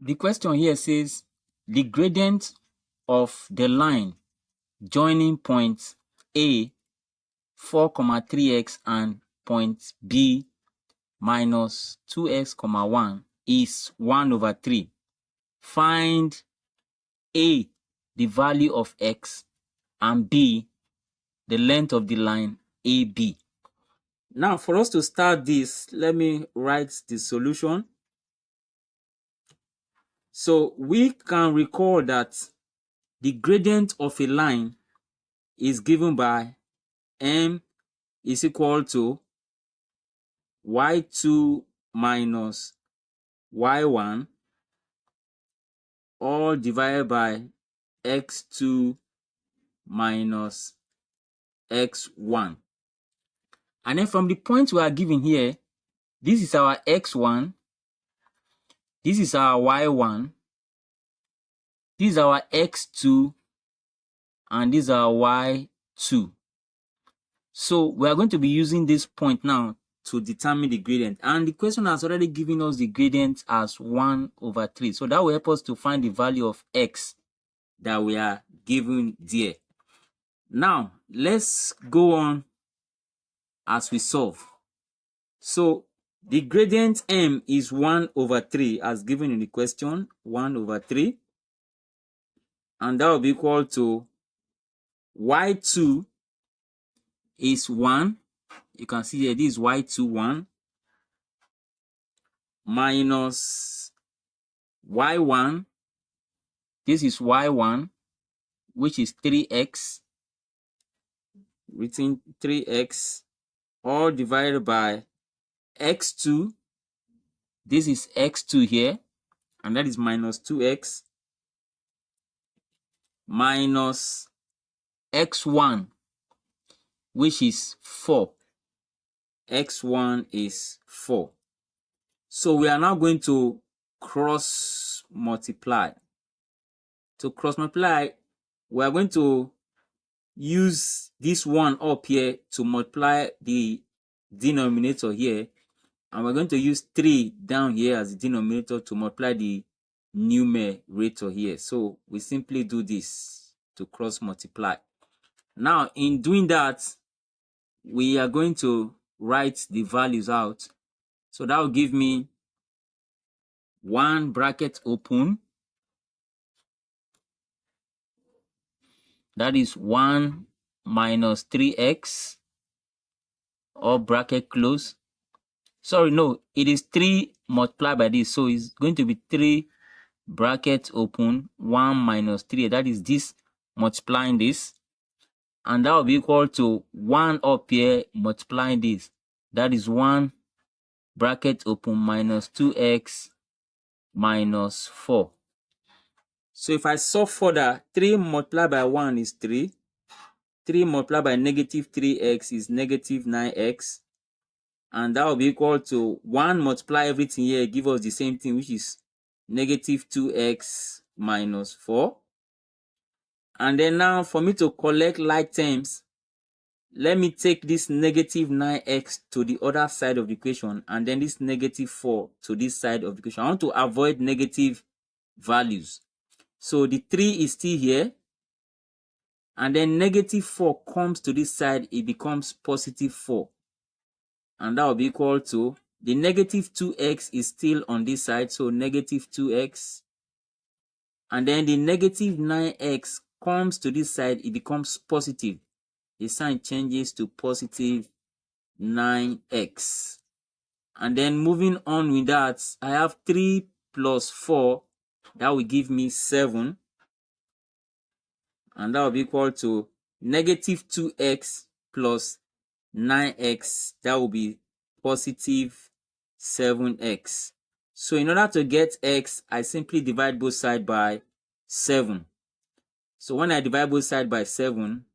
The question here says the gradient of the line joining points A 4,3x and point B minus 2x, 1 is 1/3. Find A, the value of x, and B, the length of the line AB. Now, for us to start this, let me write the solution. So we can recall that the gradient of a line is given by m is equal to y2 minus y1 all divided by x2 minus x1. And then from the point we are given here, this is our x1, this is our y1, this is our x2, and this is our y2. So we are going to be using this point now to determine the gradient. And the question has already given us the gradient as 1/3. So that will help us to find the value of x that we are given there. Now, let's go on as we solve. So the gradient m is 1/3 as given in the question, 1/3. And that will be equal to y2 is 1. You can see here, this is y2, 1, minus y1, this is y1, which is 3x, written 3x, all divided by x2, this is x2 here, and that is minus 2x, minus x1, which is 4. x1 is 4. So we are now going to cross multiply. To cross multiply, we are going to use this one up here to multiply the denominator here, and we're going to use 3 down here as the denominator to multiply the numerator here. So we simply do this to cross multiply. Now, in doing that, we are going to write the values out. So that will give me 1 bracket open, that is 1 minus 3x, or bracket close. Sorry, no, it is 3 multiplied by this, so it's going to be 3 bracket open, 1 minus 3, that is this multiplying this, and that will be equal to 1 up here multiplying this, that is 1 bracket open minus 2x minus 4. So if I solve further, 3 multiplied by 1 is 3, 3 multiplied by negative 3x is negative 9x, and that will be equal to 1 multiply everything here, give us the same thing, which is negative 2x minus 4. And then now, for me to collect like terms, let me take this negative 9x to the other side of the equation, and then this negative 4 to this side of the equation. I want to avoid negative values. So the 3 is still here, and then negative 4 comes to this side, it becomes positive 4. And that will be equal to, the negative 2x is still on this side, so negative 2x. And then the negative 9x comes to this side, it becomes positive. The sign changes to positive 9x. And then moving on with that, I have 3 plus 4, that will give me 7. And that will be equal to negative 2x plus 9x, that will be positive 7x. So in order to get x, I simply divide both sides by 7. So when I divide both sides by 7,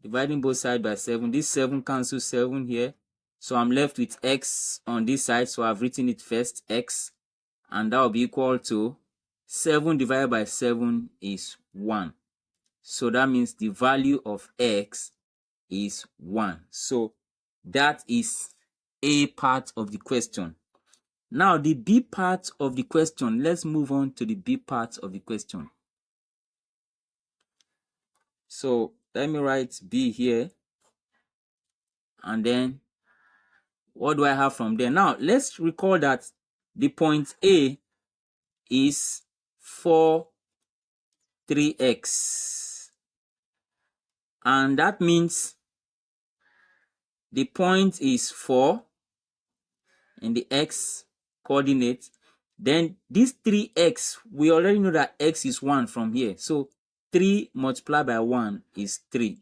dividing both sides by 7, this 7 cancels 7 here. So I'm left with x on this side, so I've written it first, x. And that will be equal to 7 divided by 7 is 1. So that means the value of x is 1. So that is A part of the question. Now, the B part of the question, let's move on to the B part of the question. So let me write B here. And then what do I have from there? Now, let's recall that the point A is 4, 3x. And that means the point is 4 in the x coordinate. Then this 3x, we already know that x is 1 from here. So 3 multiplied by 1 is 3.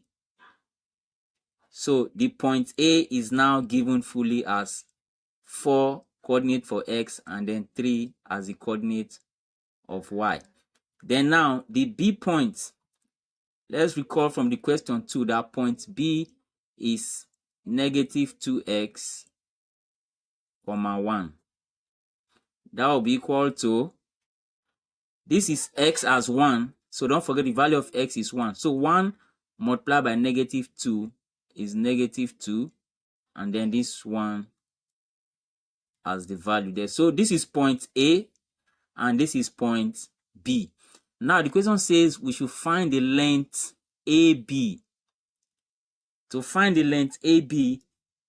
So the point A is now given fully as 4 coordinate for x and then 3 as the coordinate of y. Then now the B point, let's recall from the question 2 that point B is negative 2x, 1. That will be equal to, this is x as 1, so don't forget the value of x is 1. So 1 multiplied by negative 2 is negative 2, and then this one as the value there. So this is point A, and this is point B. Now the question says we should find the length AB. To find the length AB,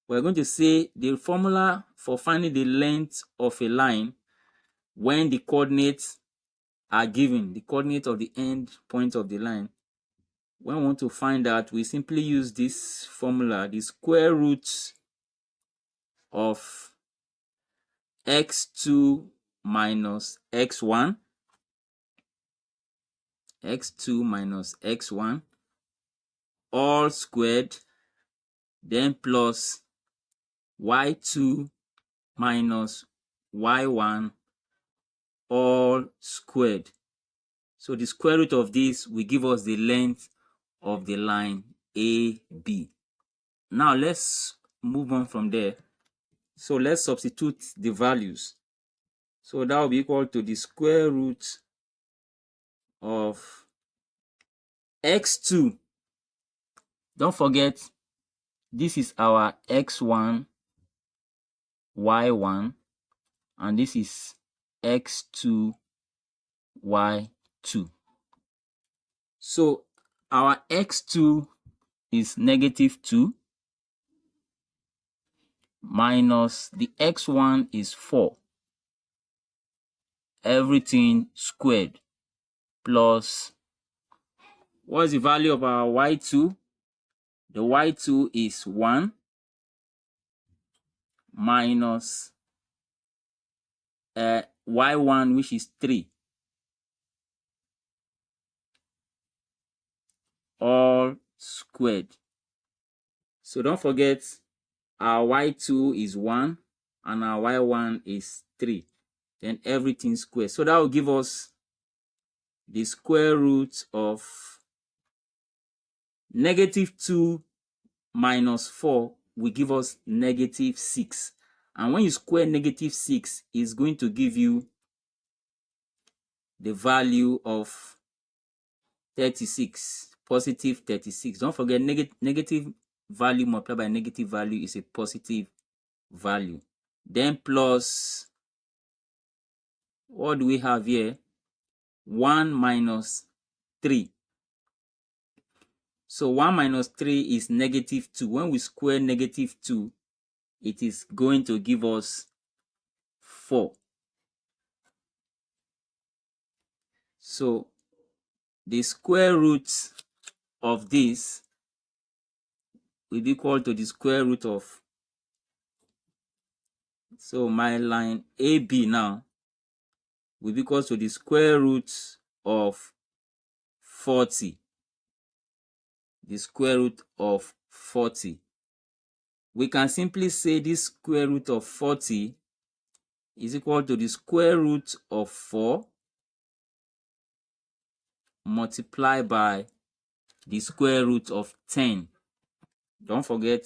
we're going to say the formula for finding the length of a line when the coordinates are given, the coordinate of the end point of the line. When we want to find that, we simply use this formula, the square root of x2 minus x1, x2 minus x1, all squared, then plus y2 minus y1, all squared. So the square root of this will give us the length of the line AB. Now let's move on from there. So let's substitute the values. So that will be equal to the square root of x2. Don't forget, this is our x1, y1, and this is x2, y2. So our x2 is negative 2 minus the x1 is 4, everything squared, plus what is the value of our y2? The y2 is 1 minus y1, which is 3, all squared. So don't forget, our y2 is 1 and our y1 is 3. Then everything squared. So that will give us the square root of negative 2 minus 4 will give us negative 6. And when you square negative 6, it's going to give you the value of 36, positive 36. Don't forget, negative value multiplied by negative value is a positive value. Then plus, what do we have here? 1 minus 3. So 1 minus 3 is negative 2. When we square negative 2, it is going to give us 4. So the square root of this will be equal to the square root of, so my line AB now will be equal to the square root of 40. The square root of 40. We can simply say this square root of 40 is equal to the square root of 4 multiplied by the square root of 10. Don't forget,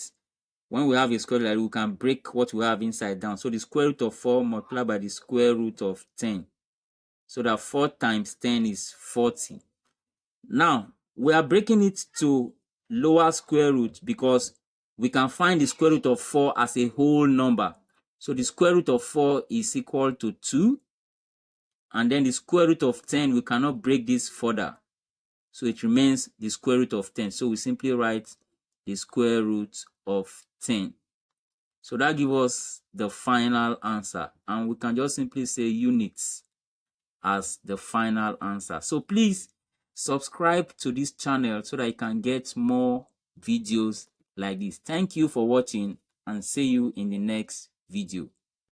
when we have a square root, we can break what we have inside down. So the square root of 4 multiplied by the square root of 10. So that 4 times 10 is 40. Now, we are breaking it to lower square root because we can find the square root of 4 as a whole number. So the square root of 4 is equal to 2. And then the square root of 10, we cannot break this further. So it remains the square root of 10. So we simply write the square root of 10. So that gives us the final answer. And we can just simply say units as the final answer. So please subscribe to this channel so that you can get more videos like this. Thank you for watching and see you in the next video.